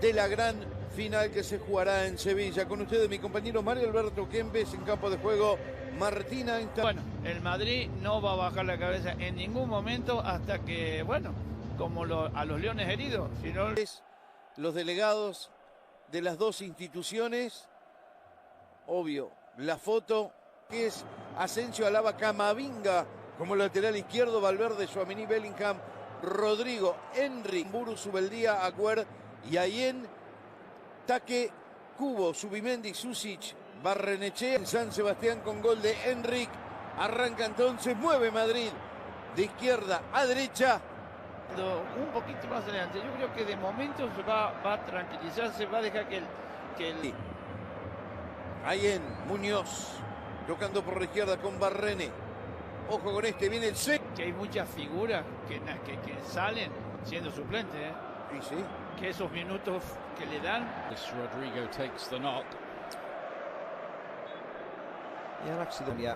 de la gran final que se jugará en Sevilla. Con ustedes, mi compañero Mario Alberto Kempes, en campo de juego, Martina. Bueno, el Madrid no va a bajar la cabeza en ningún momento hasta que, bueno, como a los leones heridos. Sino... Los delegados de las dos instituciones, obvio, la foto que es Asensio alaba Camavinga como lateral izquierdo, Valverde, Tchouaméni, Bellingham, Rodrigo, Henry, Mburu, Subeldía, Agüer, Yayen, Taque, Cubo, Subimendi, Susic, Barrenechea, San Sebastián con gol de Enric. Arranca entonces, mueve Madrid de izquierda a derecha. Un poquito más adelante, yo creo que de momento se va a tranquilizarse, va a dejar que el... Yayen, Muñoz, tocando por la izquierda con Barrene. Ojo con este, viene el C. Que hay muchas figuras que salen siendo suplentes, ¿eh? Sí, sí. Que esos minutos que le dan. Rodrigo takes the knock. Yeah, actually, yeah.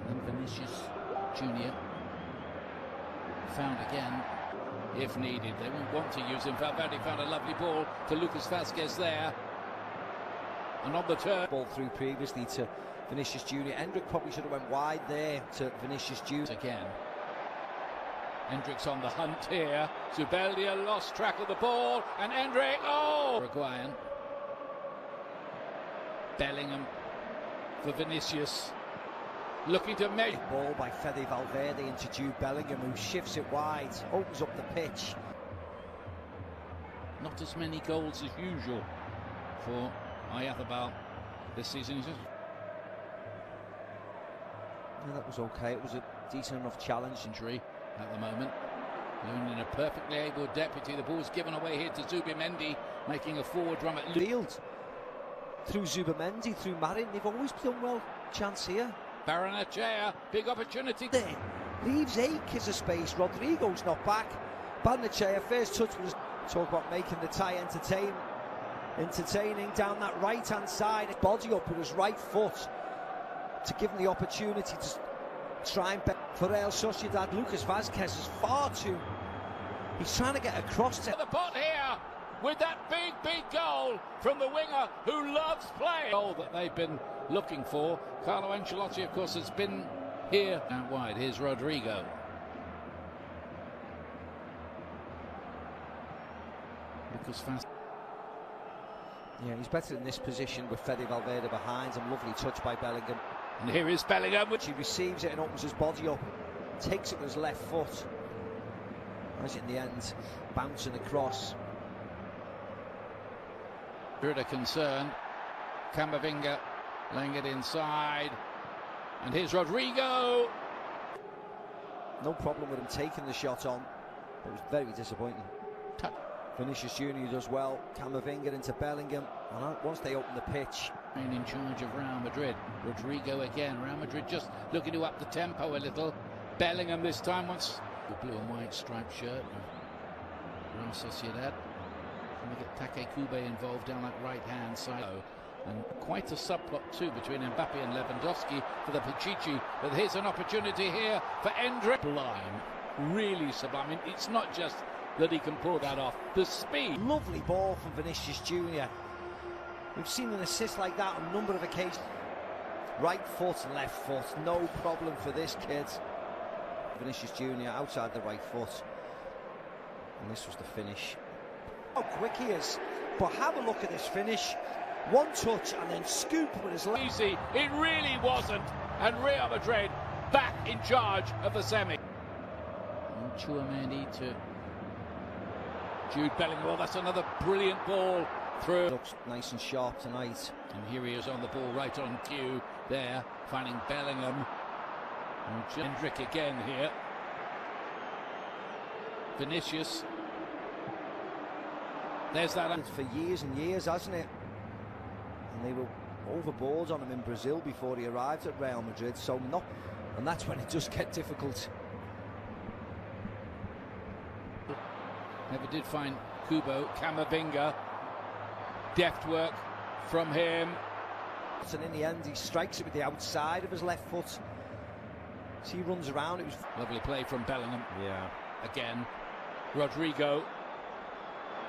And Vinicius Junior found again, if needed. They won't want to use him. Valverde found a lovely ball to Lucas Vázquez there. And on the turn. Ball through previously to Vinicius Junior. Hendrick probably should have went wide there to Vinicius Junior. Again. Hendrick's on the hunt here. Zubeldia lost track of the ball. And Hendrick, oh! Uruguayan. Bellingham for Vinicius. Looking to make. Ball by Fede Valverde into Jude Bellingham, who shifts it wide, opens up the pitch. Not as many goals as usual for Ayathabal this season. Yeah, that was okay. It was a decent enough challenge. Injury at the moment. Looning in a perfectly able deputy. The ball's given away here to Zubimendi, making a forward run at field. Through Zubimendi, through Marin, they've always done well. Chance here. Barrenechea, big opportunity. There. Leaves acres of space. Rodrigo's not back. Barrenechea, first touch was talk about making the tie entertaining down that right hand side. Body up with his right foot to give him the opportunity to try and bet for Real Sociedad. Lucas Vázquez is far too. He's trying to get across to the pot here with that big goal from the winger who loves playing. Goal that they've been looking for. Carlo Ancelotti, of course, has been here out wide. Here's Rodrigo. Lucas Vázquez. Yeah, he's better in this position with Fede Valverde behind him. Lovely touch by Bellingham. And here is Bellingham. Which he receives it and opens his body up. Takes it with his left foot. As in the end, bouncing across. Bruder concerned. Camavinga laying it inside. And here's Rodrigo. No problem with him taking the shot on. It was very disappointing. Vinicius Junior does well. Camavinga into Bellingham. And once they open the pitch. In charge of Real Madrid. Rodrigo again. Real Madrid just looking to up the tempo a little. Bellingham this time wants the blue and white striped shirt. Real Sociedad. And we get Take Kube involved down that right-hand side. And quite a subplot too between Mbappe and Lewandowski for the Pichichi. But here's an opportunity here for Hendrick. Sublime. Really sublime. I mean, it's not just that he can pull that off. The speed. Lovely ball from Vinicius Junior. We've seen an assist like that on a number of occasions. Right foot, left foot. No problem for this kid. Vinicius Junior outside the right foot. And this was the finish. How quick he is. But have a look at this finish. One touch and then scoop with his left. Easy. It really wasn't. And Real Madrid back in charge of the semi. And Tchouaméni to Jude Bellingham. Well, that's another brilliant ball through. Looks nice and sharp tonight. And here he is on the ball, right on cue there, finding Bellingham. And Hendrick again here. Vinicius. There's that. It's for years and years, hasn't it? And they were overboard on him in Brazil before he arrived at Real Madrid. So not, and that's when it does get difficult. Never did find Kubo. Camavinga. Deft work from him. And in the end, he strikes it with the outside of his left foot. So he runs around. It was lovely play from Bellingham. Yeah. Again, Rodrigo.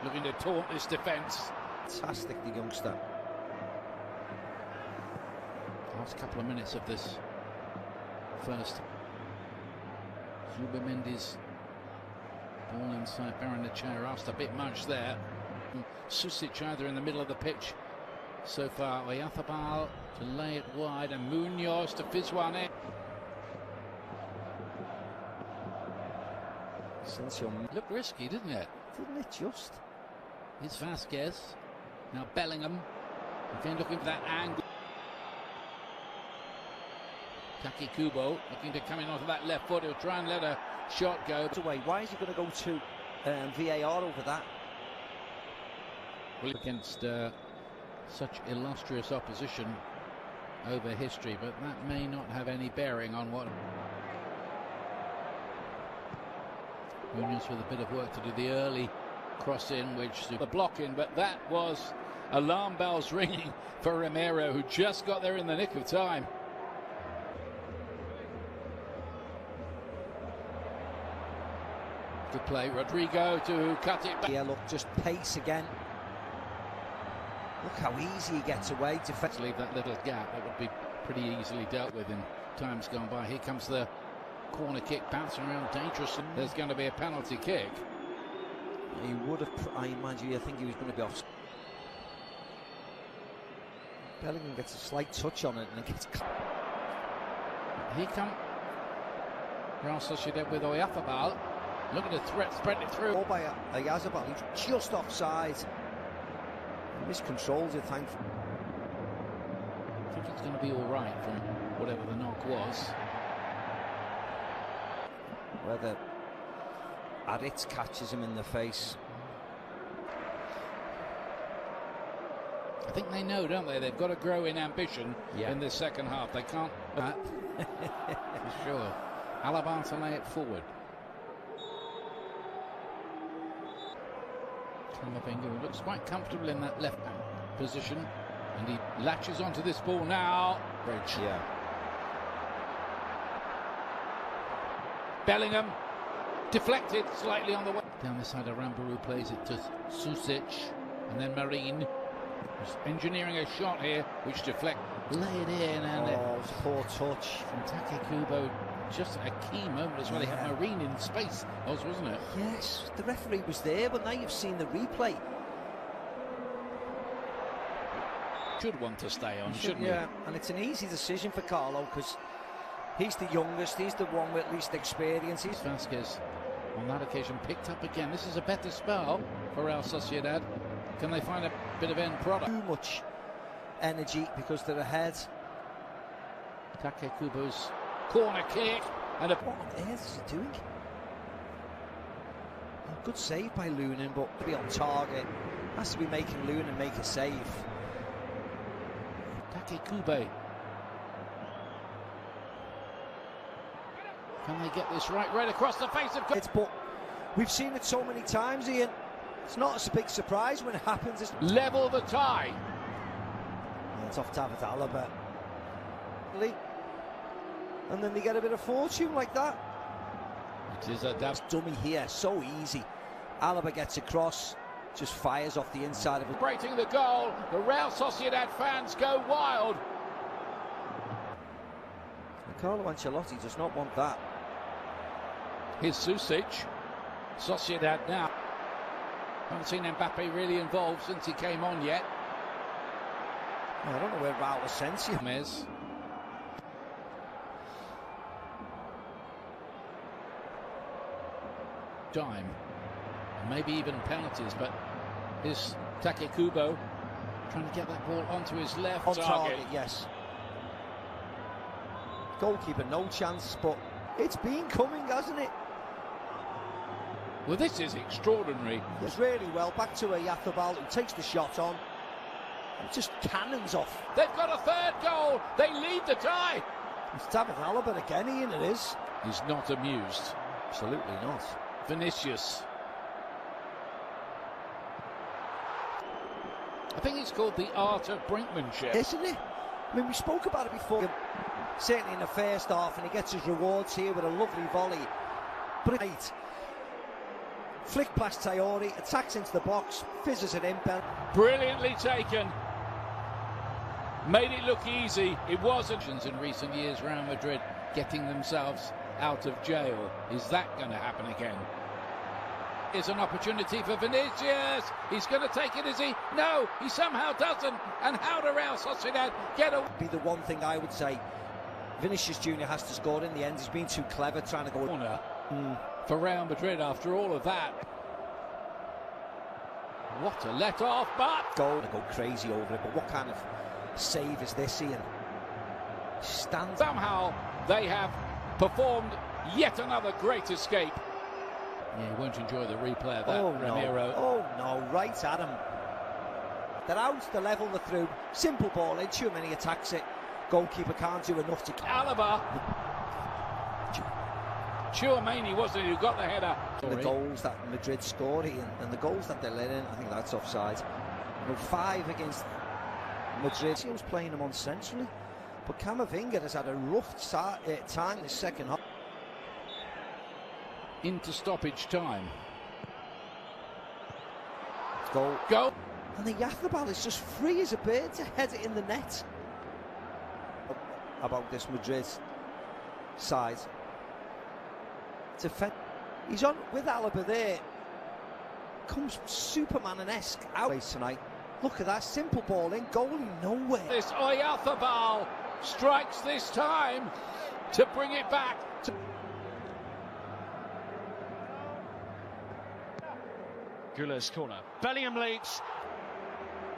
looking to taunt this defence. Fantastic, the youngster. Last couple of minutes of this first. Zubimendi's ball inside Baranachar, asked a bit much there. Susic either in the middle of the pitch so far. Oyarzábal to lay it wide, and Munoz to fizz one in. Looked risky, didn't it? Didn't it just? It's Vasquez. Now Bellingham. Again looking for that angle. Taki Kubo looking to come in onto that left foot. He'll try and let a shot go. Away. Why is he going to go to VAR over that? Well, against such illustrious opposition over history, but that may not have any bearing on what. Munoz with a bit of work to do. The early cross in, which the block in, but that was alarm bells ringing for Romero, who just got there in the nick of time. Good play, Rodrigo to cut it back. Yeah, look, just pace again. Look how easy he gets away. Let's leave that little gap. That would be pretty easily dealt with in times gone by. Here comes the corner kick, bouncing around dangerously. There's going to be a penalty kick. He would have, I imagine, I think he was going to be off. Bellingham gets a slight touch on it and it gets. Here come Real Sociedad with Oyarzábal. Looking to spread it through. Ball by Oyarzábal, he's just offside. He miscontrols it, thankfully. I think it's going to be all right from whatever the knock was. Whether Aritz catches him in the face. I think they know, don't they? They've got to grow in ambition in this second half. They can't. For sure. Alaba to lay it forward. Camavinga looks quite comfortable in that left position, and he latches onto this ball now. Bridge. Yeah. Bellingham deflected slightly on the way. Down the side of Rambaru plays it to Susic, and then Marin is engineering a shot here, which deflect. Lay it in, and it was a poor touch from Taki Kubo. Just a key moment as well. He had Marin in space, wasn't it? Yes, the referee was there, but now you've seen the replay. Should want to stay on, shouldn't he? Yeah, and it's an easy decision for Carlo because he's the youngest, he's the one with least experience. Vasquez on that occasion picked up again. This is a better spell for Real Sociedad. Can they find a bit of end product? Too much energy because they're ahead. Take Kubo's corner kick, and what on earth is he doing? A good save by Lunin, but to be on target has to be making Lunin make a save. Take Kubo. Can they get this right across the face of? But we've seen it so many times, Ian. It's not a big surprise when it happens. It's level the tie. It's off David Alaba. And then they get a bit of fortune like that. It is a dummy here, so easy. Alaba gets across, just fires off the inside of it. Celebrating the goal, the Real Sociedad fans go wild. And Carlo Ancelotti does not want that. Here's Susic. Sociedad now. Haven't seen Mbappe really involved since he came on yet. I don't know where Raul was sent you. Time, and maybe even penalties, but is Take Kubo trying to get that ball onto his left on target. Yes. Goalkeeper, no chance, but it's been coming, hasn't it? Well, this is extraordinary. It's really well. Back to Oyarzábal, who takes the shot on. And just cannons off. They've got a third goal. They lead the tie. It's David Alaba again, Ian, it is. He's not amused. Absolutely not. Vinicius. I think it's called the art of brinkmanship. Isn't it? I mean, we spoke about it before. Certainly in the first half, and he gets his rewards here with a lovely volley. But Flick past Traore, attacks into the box, fizzes it in. Brilliantly taken. Made it look easy. It wasn't. In recent years, Real Madrid getting themselves out of jail. Is that going to happen again? Is an opportunity for Vinicius. He's going to take it, is he? No, he somehow doesn't. And how do Real Sociedad get a... Be the one thing I would say. Vinicius Jr. has to score in the end. He's been too clever trying to go... corner for Real Madrid after all of that. What a let-off, but... Goal. To go crazy over it, but what kind of save is this, Ian? Stands... Somehow they have performed yet another great escape. Yeah, he won't enjoy the replay of that, Ramiro. Oh no, right at him. They're out, they're level, they're through. Simple ball in, Tchouaméni attacks it. Goalkeeper can't do enough to... Alaba. Tchouaméni wasn't who got the header. The goals that Madrid scored and the goals that they're letting in, I think that's offside. You know, 5 against Madrid. He was playing them on centrally. But Camavinga has had a rough time this second half. Into stoppage time. Goal. Goal. And the Yathbal is just free as a bird to head it in the net. About this Madrid side. He's on with Alaba there. Comes Superman-esque out tonight. Look at that simple ball in, goalie nowhere. This Oyarzabal strikes this time to bring it back to... Guller's corner. Bellingham leaps.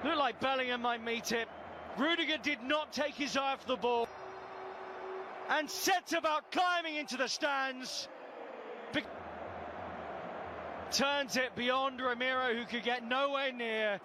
Looked like Bellingham might meet it. Rudiger did not take his eye off the ball. And sets about climbing into the stands. Turns it beyond Ramiro, who could get nowhere near.